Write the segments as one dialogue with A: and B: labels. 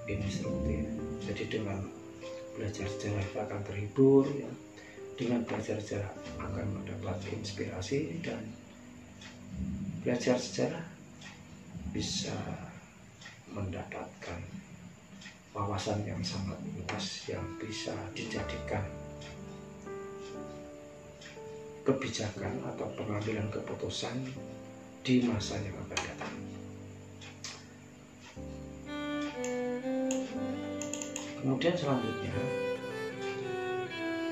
A: instruktif. Jadi dengan belajar sejarah kita akan terhibur, ya. Dengan belajar sejarah akan mendapat inspirasi, dan belajar sejarah bisa mendapatkan wawasan yang sangat luas yang bisa dijadikan kebijakan atau pengambilan keputusan di masa yang akan datang. Kemudian selanjutnya,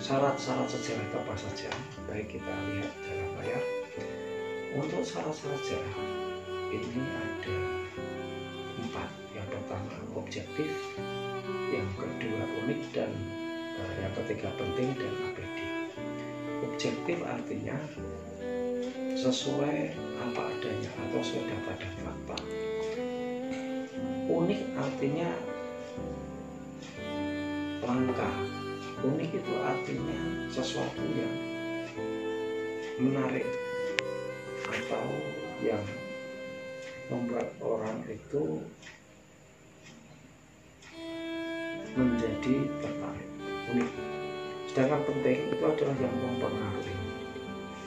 A: syarat-syarat sejarah itu apa saja? Baik, kita lihat dalam layar. Untuk syarat-syarat sejarah ini ada 4. Yang pertama objektif, yang kedua unik, dan yang ketiga penting dan abadi. Objektif artinya sesuai apa adanya atau sesuai data dan fakta. Unik artinya langka. Unik itu artinya sesuatu yang menarik atau yang membuat orang itu menjadi tertarik. Unik. Sedangkan penting itu adalah yang mempengaruhi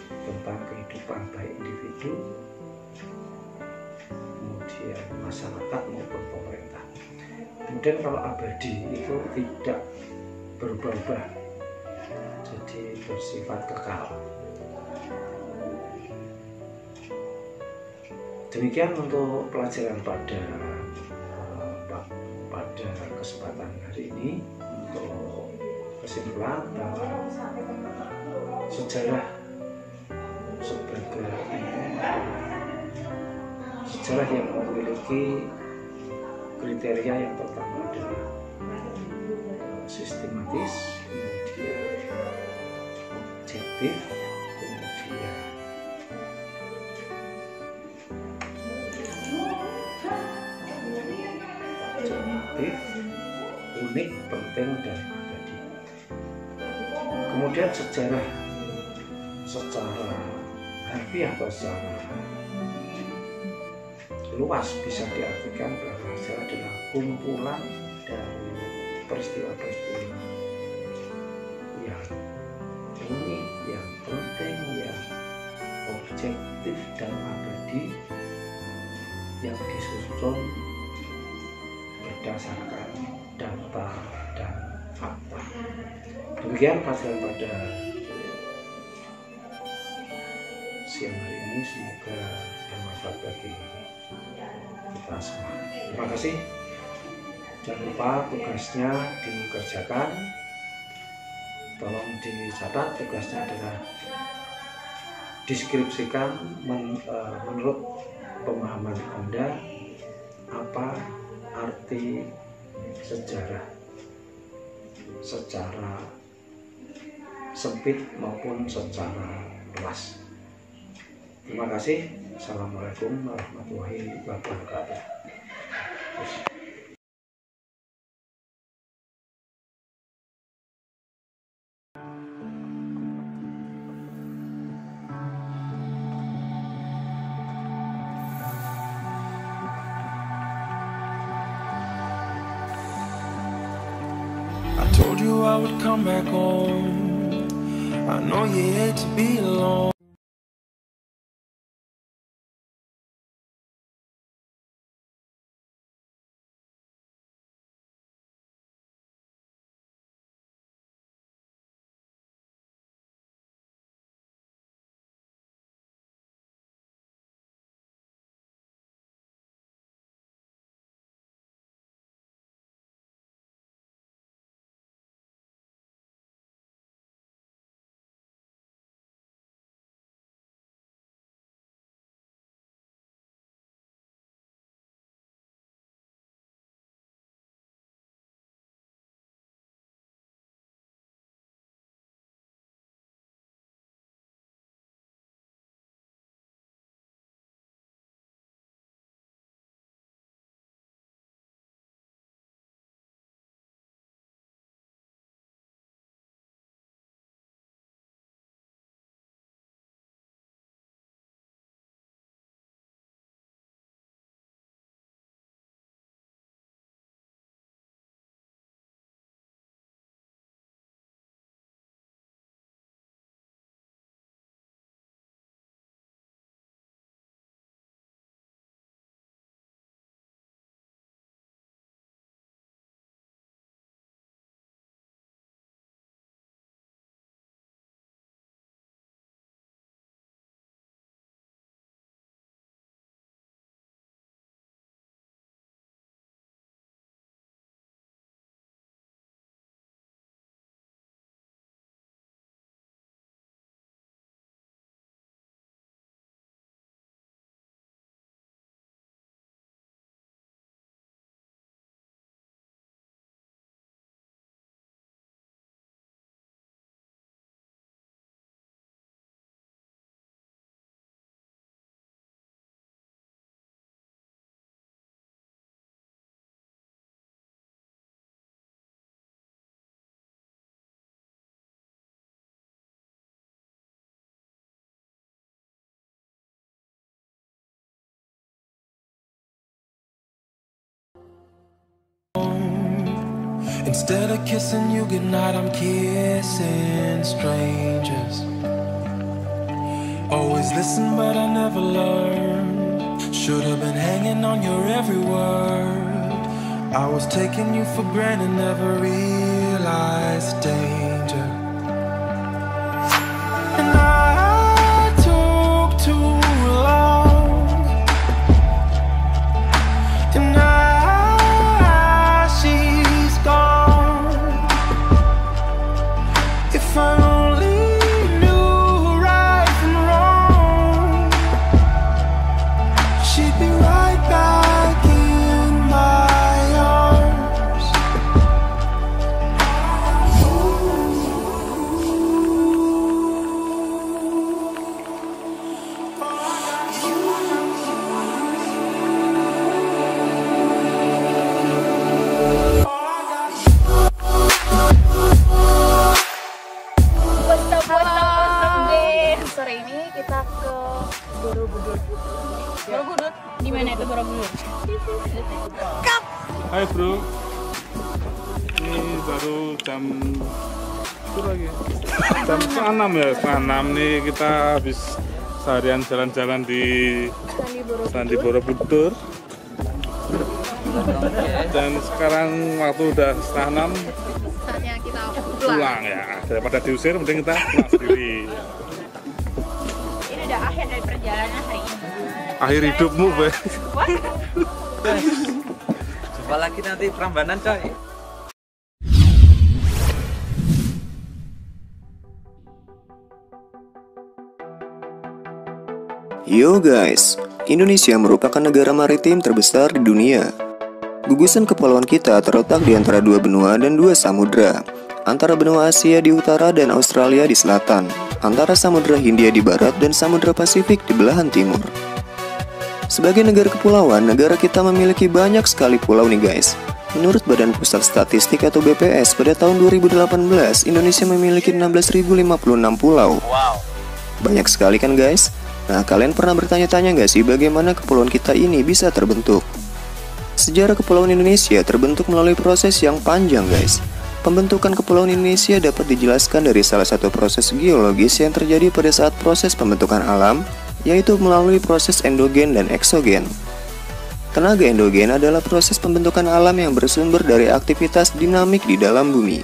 A: tentang kehidupan baik individu, kemudian masyarakat maupun pemerintah. Kemudian kalau abadi itu tidak berubah-ubah, jadi bersifat kekal. Demikian untuk pelajaran pada kesempatan hari ini. Untuk kesimpulan bahwa sejarah sebagai sejarah yang memiliki kriteria yang pertama adalah sistematis, kemudian objektif, kemudian unik, penting, dan abadi. Kemudian sejarah secara harfiah atau secara luas bisa diartikan bahwa sejarah adalah kumpulan dari peristiwa-peristiwa yang unik, yang penting, yang objektif dan abadi, yang disusun berdasarkan data dan fakta. Demikian pelajaran pada siang hari ini, semoga bermanfaat bagi kita semua. Terima kasih. Jangan lupa tugasnya dikerjakan. Tolong dicatat, tugasnya adalah deskripsikan menurut pemahaman Anda apa arti sejarah secara sempit maupun secara luas. Terima kasih. Assalamualaikum warahmatullahi wabarakatuh.
B: I told you I would come back home. I know you hate to be alone. Instead of kissing you goodnight, I'm kissing strangers. Always listen, but I never learned. Should've been hanging on your every word. I was taking you for granted, never realized danger. And I took too long. And now she's gone. If I only knew right from wrong, she'd be right back in my arms.
C: Sore ini kita ke Borobudur. Borobudur? Di mana itu Borobudur?
D: Hai bro, ini baru jam itu lagi jam setengah 6 ya, setengah 6 nih kita habis seharian jalan-jalan di Candi Borobudur. Dan sekarang waktu udah setengah 6,
C: Saatnya kita
D: pulang ya, daripada diusir mending kita pulang sendiri.
C: Ini udah akhir dari perjalanan hari ini.
D: Akhir hidupmu, Be.
E: Jumpa lagi nanti Prambanan, coy.
F: Yo guys, Indonesia merupakan negara maritim terbesar di dunia. Gugusan kepulauan kita terletak di antara dua benua dan dua samudra, antara benua Asia di utara dan Australia di selatan, antara Samudra Hindia di barat dan Samudra Pasifik di belahan timur. Sebagai negara kepulauan, negara kita memiliki banyak sekali pulau nih guys. Menurut Badan Pusat Statistik atau BPS, pada tahun 2018, Indonesia memiliki 16.056 pulau.
E: Wow.
F: Banyak sekali kan guys? Nah, kalian pernah bertanya-tanya nggak sih bagaimana kepulauan kita ini bisa terbentuk? Sejarah kepulauan Indonesia terbentuk melalui proses yang panjang guys. Pembentukan kepulauan Indonesia dapat dijelaskan dari salah satu proses geologis yang terjadi pada saat proses pembentukan alam, yaitu melalui proses endogen dan eksogen. Tenaga endogen adalah proses pembentukan alam yang bersumber dari aktivitas dinamik di dalam bumi.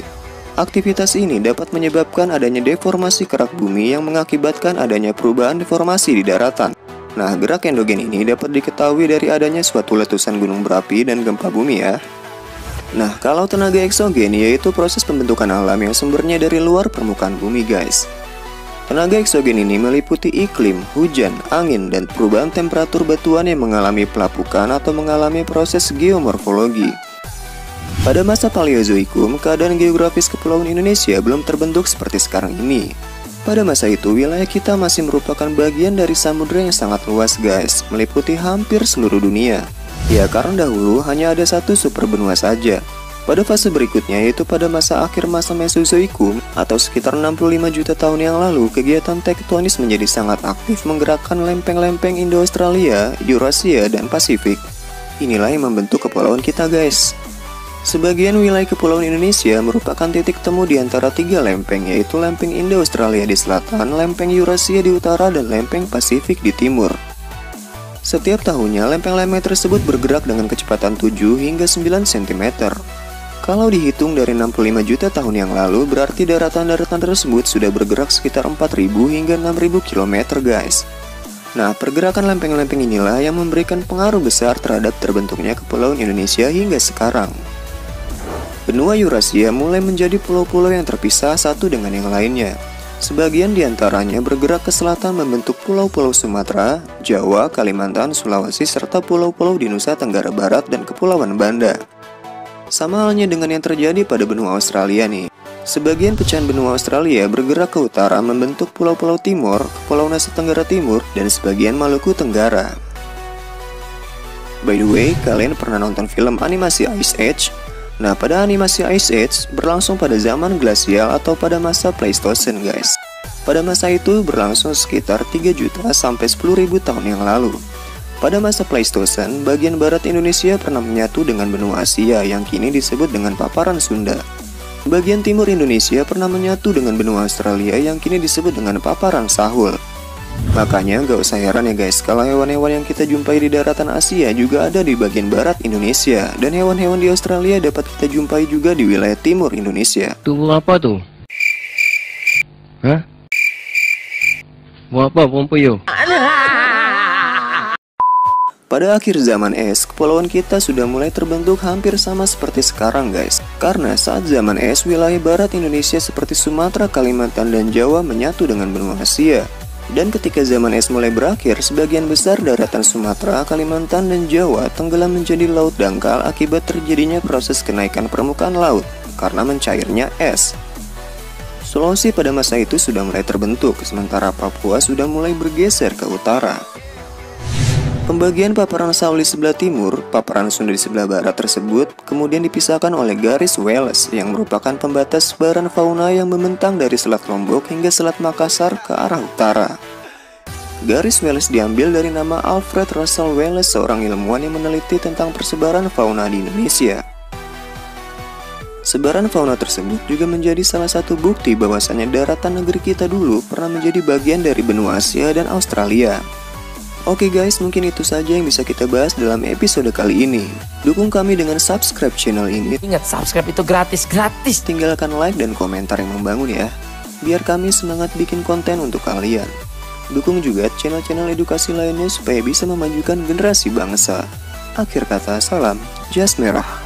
F: Aktivitas ini dapat menyebabkan adanya deformasi kerak bumi yang mengakibatkan adanya perubahan deformasi di daratan. Nah, gerak endogen ini dapat diketahui dari adanya suatu letusan gunung berapi dan gempa bumi ya. Nah, kalau tenaga eksogen yaitu proses pembentukan alam yang sumbernya dari luar permukaan bumi guys. Tenaga eksogen ini meliputi iklim, hujan, angin, dan perubahan temperatur batuan yang mengalami pelapukan atau mengalami proses geomorfologi. Pada masa Paleozoikum, keadaan geografis kepulauan Indonesia belum terbentuk seperti sekarang ini. Pada masa itu, wilayah kita masih merupakan bagian dari samudra yang sangat luas guys, meliputi hampir seluruh dunia. Ya, karena dahulu hanya ada satu superbenua saja. Pada fase berikutnya, yaitu pada masa akhir masa Mesozoikum, atau sekitar 65 juta tahun yang lalu, kegiatan tektonis menjadi sangat aktif menggerakkan lempeng-lempeng Indo-Australia, Eurasia, dan Pasifik. Inilah yang membentuk kepulauan kita guys. Sebagian wilayah kepulauan Indonesia merupakan titik temu di antara tiga lempeng, yaitu lempeng Indo-Australia di selatan, lempeng Eurasia di utara, dan lempeng Pasifik di timur. Setiap tahunnya, lempeng-lempeng tersebut bergerak dengan kecepatan 7 hingga 9 cm. Kalau dihitung dari 65 juta tahun yang lalu, berarti daratan-daratan tersebut sudah bergerak sekitar 4.000 hingga 6.000 km guys. Nah, pergerakan lempeng-lempeng inilah yang memberikan pengaruh besar terhadap terbentuknya kepulauan Indonesia hingga sekarang. Benua Eurasia mulai menjadi pulau-pulau yang terpisah satu dengan yang lainnya. Sebagian diantaranya bergerak ke selatan membentuk pulau-pulau Sumatera, Jawa, Kalimantan, Sulawesi, serta pulau-pulau di Nusa Tenggara Barat dan Kepulauan Banda. Sama halnya dengan yang terjadi pada benua Australia nih. Sebagian pecahan benua Australia bergerak ke utara membentuk pulau-pulau Timor, Pulau Nusa Tenggara Timur, dan sebagian Maluku Tenggara. By the way, kalian pernah nonton film animasi Ice Age? Nah, pada animasi Ice Age berlangsung pada zaman glasial atau pada masa Pleistocene guys. Pada masa itu berlangsung sekitar 3 juta sampai 10.000 tahun yang lalu. Pada masa Pleistosen, bagian barat Indonesia pernah menyatu dengan benua Asia yang kini disebut dengan paparan Sunda. Bagian timur Indonesia pernah menyatu dengan benua Australia yang kini disebut dengan paparan Sahul. Makanya gak usah heran ya guys, kalau hewan-hewan yang kita jumpai di daratan Asia juga ada di bagian barat Indonesia, dan hewan-hewan di Australia dapat kita jumpai juga di wilayah timur Indonesia.
G: Tunggu apa tuh? Hah? Mau apa, Pompeyo?
F: Pada akhir zaman es, kepulauan kita sudah mulai terbentuk hampir sama seperti sekarang guys. Karena saat zaman es, wilayah barat Indonesia seperti Sumatera, Kalimantan, dan Jawa menyatu dengan benua Asia. Dan ketika zaman es mulai berakhir, sebagian besar daratan Sumatera, Kalimantan, dan Jawa tenggelam menjadi laut dangkal akibat terjadinya proses kenaikan permukaan laut karena mencairnya es. Sulawesi pada masa itu sudah mulai terbentuk, sementara Papua sudah mulai bergeser ke utara. Pembagian paparan Sahul di sebelah timur, paparan Sunda di sebelah barat tersebut kemudian dipisahkan oleh garis Wallace yang merupakan pembatas sebaran fauna yang membentang dari Selat Lombok hingga Selat Makassar ke arah utara. Garis Wallace diambil dari nama Alfred Russel Wallace, seorang ilmuwan yang meneliti tentang persebaran fauna di Indonesia. Sebaran fauna tersebut juga menjadi salah satu bukti bahwasannya daratan negeri kita dulu pernah menjadi bagian dari benua Asia dan Australia. Oke guys, mungkin itu saja yang bisa kita bahas dalam episode kali ini. Dukung kami dengan subscribe channel ini.
G: Ingat, subscribe itu gratis.
F: Tinggalkan like dan komentar yang membangun ya, biar kami semangat bikin konten untuk kalian. Dukung juga channel-channel edukasi lainnya supaya bisa memajukan generasi bangsa. Akhir kata, salam Jas Merah.